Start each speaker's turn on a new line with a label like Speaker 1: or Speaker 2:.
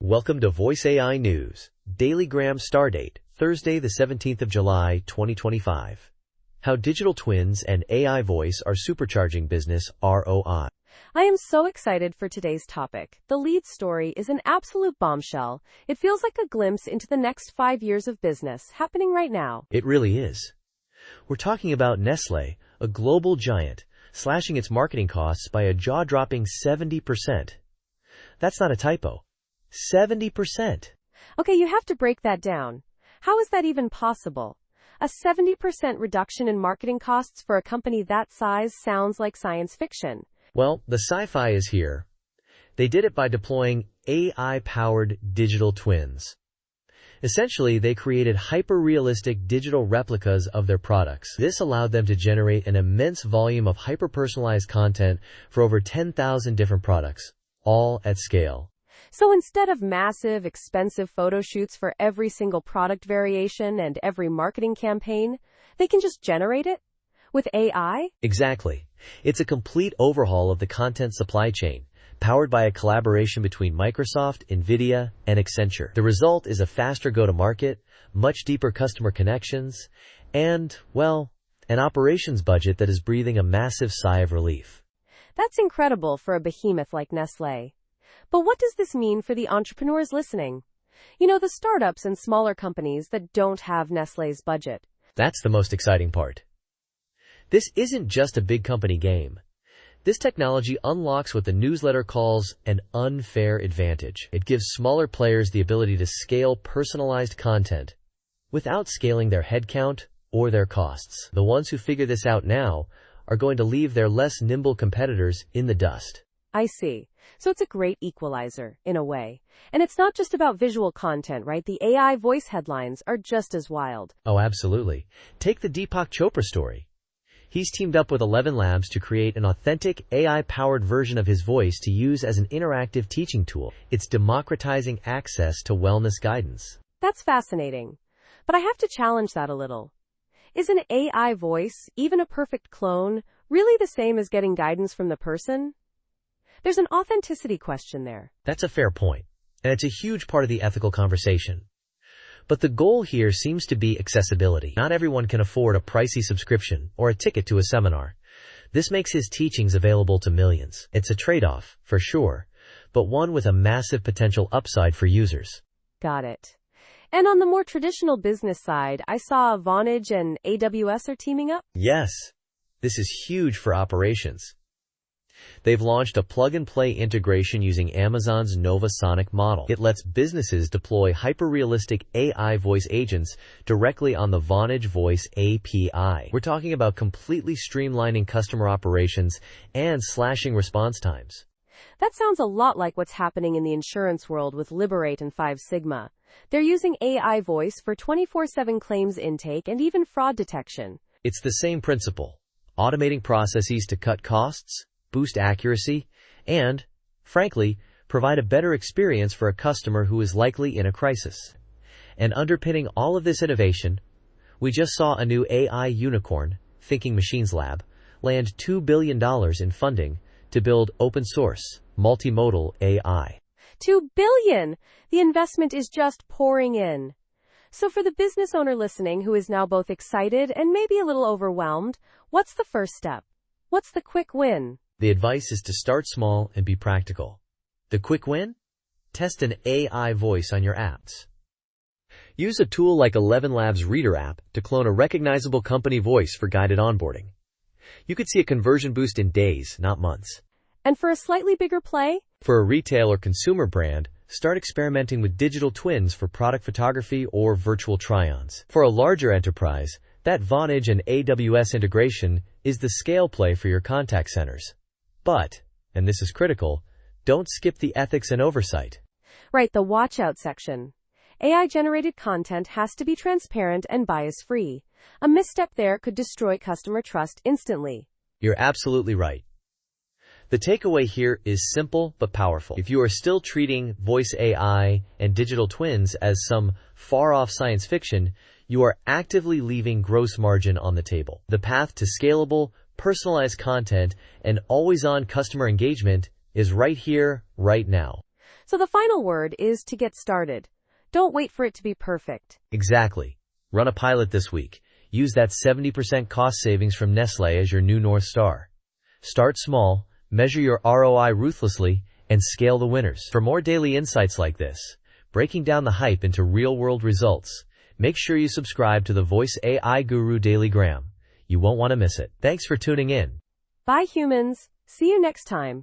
Speaker 1: Welcome to Voice AI News, Daily Gram Stardate, Thursday the 17th of July, 2025. How digital twins and AI voice are supercharging business ROI.
Speaker 2: I am so excited for today's topic. The lead story is an absolute bombshell. It feels like a glimpse into the next 5 years of business happening right now.
Speaker 1: It really is. We're talking about Nestlé, a global giant, slashing its marketing costs by a jaw-dropping 70%. That's not a typo. 70%.
Speaker 2: Okay, you have to break that down. How is that even possible? A 70% reduction in marketing costs for a company that size sounds like science fiction.
Speaker 1: Well, the sci-fi is here. They did it by deploying AI-powered digital twins. Essentially, they created hyper-realistic digital replicas of their products. This allowed them to generate an immense volume of hyper-personalized content for over 10,000 different products, all at scale.
Speaker 2: So instead of massive, expensive photo shoots for every single product variation and every marketing campaign, they can just generate it? With AI?
Speaker 1: Exactly. It's a complete overhaul of the content supply chain, powered by a collaboration between Microsoft, NVIDIA, and Accenture. The result is a faster go-to-market, much deeper customer connections, and, well, an operations budget that is breathing a massive sigh of relief.
Speaker 2: That's incredible for a behemoth like Nestlé. But what does this mean for the entrepreneurs listening? You know, the startups and smaller companies that don't have Nestlé's budget.
Speaker 1: That's the most exciting part. This isn't just a big company game. This technology unlocks what the newsletter calls an unfair advantage. It gives smaller players the ability to scale personalized content without scaling their headcount or their costs. The ones who figure this out now are going to leave their less nimble competitors in the dust.
Speaker 2: I see. So it's a great equalizer, in a way. And it's not just about visual content, right? The AI voice headlines are just as wild.
Speaker 1: Oh, absolutely. Take the Deepak Chopra story. He's teamed up with ElevenLabs to create an authentic AI-powered version of his voice to use as an interactive teaching tool. It's democratizing access to wellness guidance.
Speaker 2: That's fascinating. But I have to challenge that a little. Is an AI voice, even a perfect clone, really the same as getting guidance from the person? There's an authenticity question there.
Speaker 1: That's a fair point, and it's a huge part of the ethical conversation. But the goal here seems to be accessibility. Not everyone can afford a pricey subscription or a ticket to a seminar. This makes his teachings available to millions. It's a trade-off, for sure, but one with a massive potential upside for users.
Speaker 2: Got it. And on the more traditional business side, I saw Vonage and AWS are teaming up?
Speaker 1: Yes, this is huge for operations. They've launched a plug-and-play integration using Amazon's Nova Sonic model. It lets businesses deploy hyper-realistic AI voice agents directly on the Vonage Voice API. We're talking about completely streamlining customer operations and slashing response times.
Speaker 2: That sounds a lot like what's happening in the insurance world with Liberate and 5 Sigma. They're using AI voice for 24/7 claims intake and even fraud detection.
Speaker 1: It's the same principle. Automating processes to cut costs, boost accuracy, and, frankly, provide a better experience for a customer who is likely in a crisis. And underpinning all of this innovation, we just saw a new AI unicorn, Thinking Machines Lab, land $2 billion in funding to build open-source, multimodal AI.
Speaker 2: $2 billion! The investment is just pouring in. So for the business owner listening who is now both excited and maybe a little overwhelmed, what's the first step? What's the quick win?
Speaker 1: The advice is to start small and be practical. The quick win? Test an AI voice on your apps. Use a tool like ElevenLabs Reader app to clone a recognizable company voice for guided onboarding. You could see a conversion boost in days, not months.
Speaker 2: And for a slightly bigger play?
Speaker 1: For a retail or consumer brand, start experimenting with digital twins for product photography or virtual try-ons. For a larger enterprise, that Vonage and AWS integration is the scale play for your contact centers. But, and this is critical, don't skip the ethics and oversight.
Speaker 2: Right, the watch out section. AI-generated content has to be transparent and bias-free. A misstep there could destroy customer trust instantly.
Speaker 1: You're absolutely right. The takeaway here is simple but powerful. If you are still treating voice AI and digital twins as some far-off science fiction, you are actively leaving gross margin on the table. The path to scalable, personalized content and always-on customer engagement is right here, right now.
Speaker 2: So the final word is to get started. Don't wait for it to be perfect.
Speaker 1: Exactly. Run a pilot this week. Use that 70% cost savings from Nestlé as your new North Star. Start small, measure your ROI ruthlessly, and scale the winners. For more daily insights like this, breaking down the hype into real-world results, make sure you subscribe to the Voice AI Guru Daily Gram. You won't want to miss it. Thanks for tuning in.
Speaker 2: Bye, humans. See you next time.